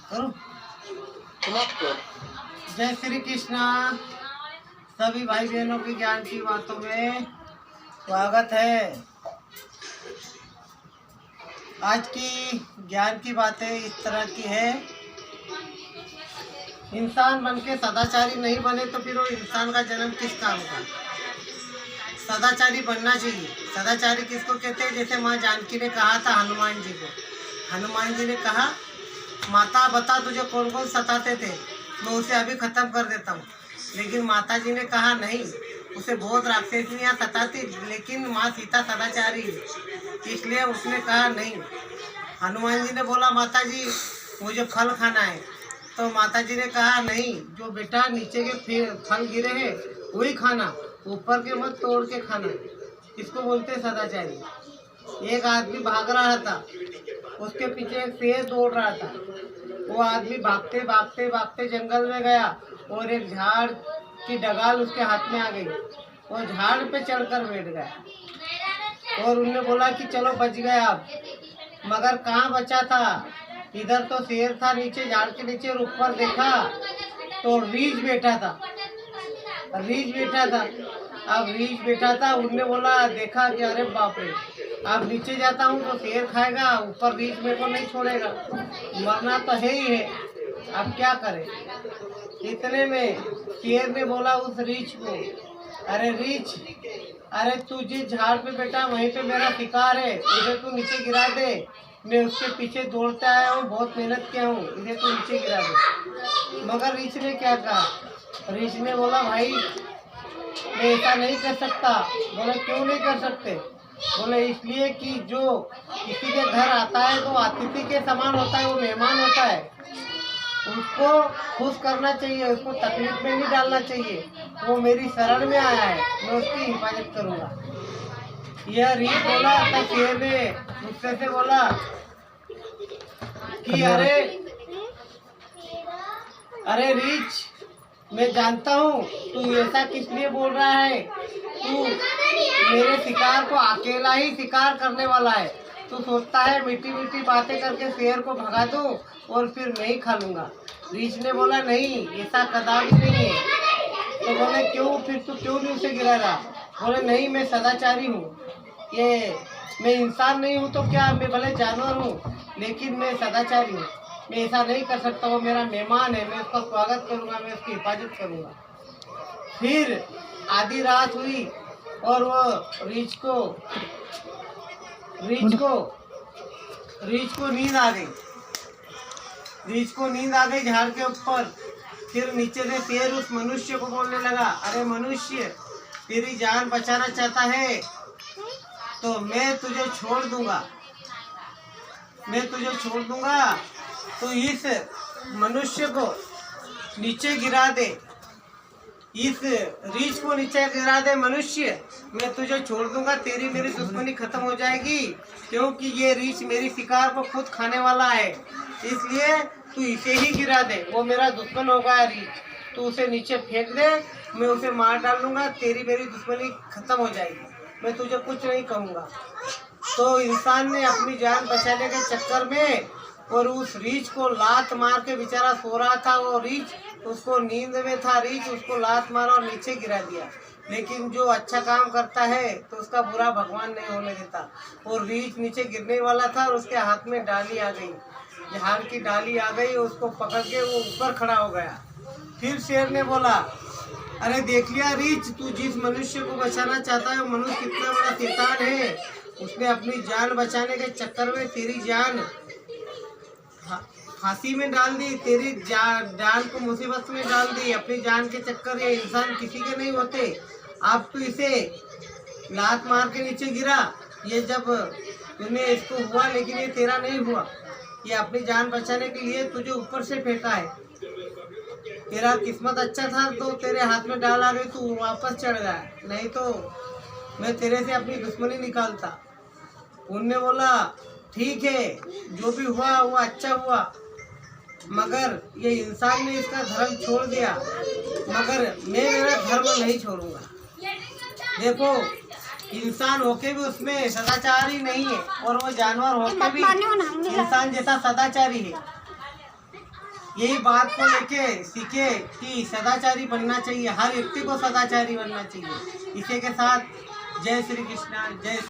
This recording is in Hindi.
करो। जय श्री कृष्णा। सभी भाई बहनों की ज्ञान की बातों में स्वागत है। आज की ज्ञान की बातें इस तरह की है, इंसान बन के सदाचारी नहीं बने तो फिर वो इंसान का जन्म किस काम का। सदाचारी बनना चाहिए। सदाचारी किसको कहते हैं? जैसे माँ जानकी ने कहा था हनुमान जी को, हनुमान जी ने कहा माता बता तुझे कौन कौन सताते थे, मैं उसे अभी ख़त्म कर देता हूँ। लेकिन माता जी ने कहा नहीं, उसे बहुत राक्षसियाँ सताती, लेकिन माँ सीता सदाचारी है, इसलिए उसने कहा नहीं। हनुमान जी ने बोला माता जी मुझे फल खाना है, तो माता जी ने कहा नहीं, जो बेटा नीचे के फल गिरे हैं वही खाना, ऊपर के मत तोड़ के खाना। इसको बोलते हैं सदाचारी। एक आदमी भाग रहा था, उसके पीछे एक शेर दौड़ रहा था। वो आदमी भागते भागते भागते जंगल में गया और एक झाड़ की डगाल उसके हाथ में आ गई। वो झाड़ पे चढ़कर बैठ गया और उन्होंने बोला कि चलो बच गए आप। मगर कहाँ बचा था? इधर तो शेर था नीचे झाड़ के नीचे, और ऊपर देखा तो रीछ बैठा था। रीछ बैठा था। अब रीछ बैठा था, उनने बोला देखा कि अरे बाप रे, अब नीचे जाता हूँ तो शेर खाएगा, ऊपर रीछ मेरे को नहीं छोड़ेगा, मरना तो है ही है, अब क्या करें। इतने में शेर ने बोला उस रीछ को, अरे रीछ, अरे तू जिस झाड़ पे बैठा वहीं पे मेरा शिकार है, इसे तू नीचे गिरा दे, मैं उसके पीछे दौड़ते आया हूँ, बहुत मेहनत किया हूँ, इसे तू नीचे गिरा दे। मगर रीछ ने क्या कहा? रीछ ने बोला भाई मैं ऐसा नहीं कर सकता। बोले क्यों नहीं कर सकते? बोले इसलिए कि जो किसी के घर आता है तो अतिथि के समान होता है, वो मेहमान होता है, उसको खुश करना चाहिए, उसको तकलीफ में नहीं डालना चाहिए। वो मेरी शरण में आया है, मैं उसकी हिफाजत करूँगा। यह रीछ बोला तो शेर ने गुस्से से बोला कि अरे रीछ, मैं जानता हूँ तू ऐसा किस लिए बोल रहा है। तू मेरे शिकार को अकेला ही शिकार करने वाला है। तू सोचता है मीठी मीठी बातें करके शेर को भगा दूँ और फिर मैं ही खा लूँगा। रीछ ने बोला नहीं, ऐसा कदापि नहीं है। तो बोले क्यों? फिर तू क्यों नहीं उसे गिरा रहा? बोले नहीं, मैं सदाचारी हूँ, ये मैं इंसान नहीं हूँ तो क्या, मैं भले जानवर हूँ लेकिन मैं सदाचारी हूँ, मैं ऐसा नहीं कर सकता। वो मेरा मेहमान है, मैं उसका स्वागत करूँगा, मैं उसकी हिफाजत करूँगा। फिर आधी रात हुई और वो रीछ को नींद आ गई। रीछ को नींद आ गई झाड़ के ऊपर। फिर नीचे से शेर उस मनुष्य को बोलने लगा, अरे मनुष्य, तेरी जान बचाना चाहता है तो मैं तुझे छोड़ दूंगा, मैं तुझे छोड़ दूंगा, तो इस मनुष्य को नीचे गिरा दे, इस रीछ को नीचे गिरा दे मनुष्य, मैं तुझे छोड़ दूंगा, तेरी मेरी दुश्मनी खत्म हो जाएगी। क्योंकि ये रीछ मेरी शिकार को खुद खाने वाला है, इसलिए तू इसे ही गिरा दे, वो मेरा दुश्मन होगा रीछ, तू उसे नीचे फेंक दे, मैं उसे मार डालूंगा, तेरी मेरी दुश्मनी खत्म हो जाएगी, मैं तुझे कुछ नहीं कहूँगा। तो इंसान ने अपनी जान बचाने के चक्कर में और उस रीछ को लात मार के, बेचारा सो रहा था वो रीछ, उसको नींद में था रीछ, उसको लात मारा और नीचे गिरा दिया। लेकिन जो अच्छा काम करता है तो उसका बुरा भगवान नहीं होने देता। और रीछ नीचे गिरने वाला था और उसके हाथ में डाली आ गई, झाड़ की डाली आ गई, उसको पकड़ के वो ऊपर खड़ा हो गया। फिर शेर ने बोला, अरे देख लिया रीछ, तू जिस मनुष्य को बचाना चाहता है वो मनुष्य कितना बड़ा शैतान है। उसने अपनी जान बचाने के चक्कर में तेरी जान फांसी में डाल दी, तेरी जान को मुसीबत में डाल दी। अपनी जान के चक्कर ये इंसान किसी के नहीं होते। अब तू इसे लात मार के नीचे गिरा, ये जब तूने इसको हुआ, लेकिन ये तेरा नहीं हुआ, ये अपनी जान बचाने के लिए तुझे ऊपर से फेंका है। तेरा किस्मत अच्छा था तो तेरे हाथ में डाल आ गई, तू वापस चढ़ गया, नहीं तो मैं तेरे से अपनी दुश्मनी निकालता। उनने बोला ठीक है, जो भी हुआ वो अच्छा हुआ, मगर ये इंसान ने इसका धर्म छोड़ दिया, मगर मैं मेरा धर्म नहीं छोड़ूंगा। देखो इंसान होके भी उसमें सदाचारी नहीं है और वो जानवर होके भी इंसान जैसा सदाचारी है। यही बात को लेके सीखे कि सदाचारी बनना चाहिए, हर व्यक्ति को सदाचारी बनना चाहिए। इसी के साथ जय श्री कृष्णा, जय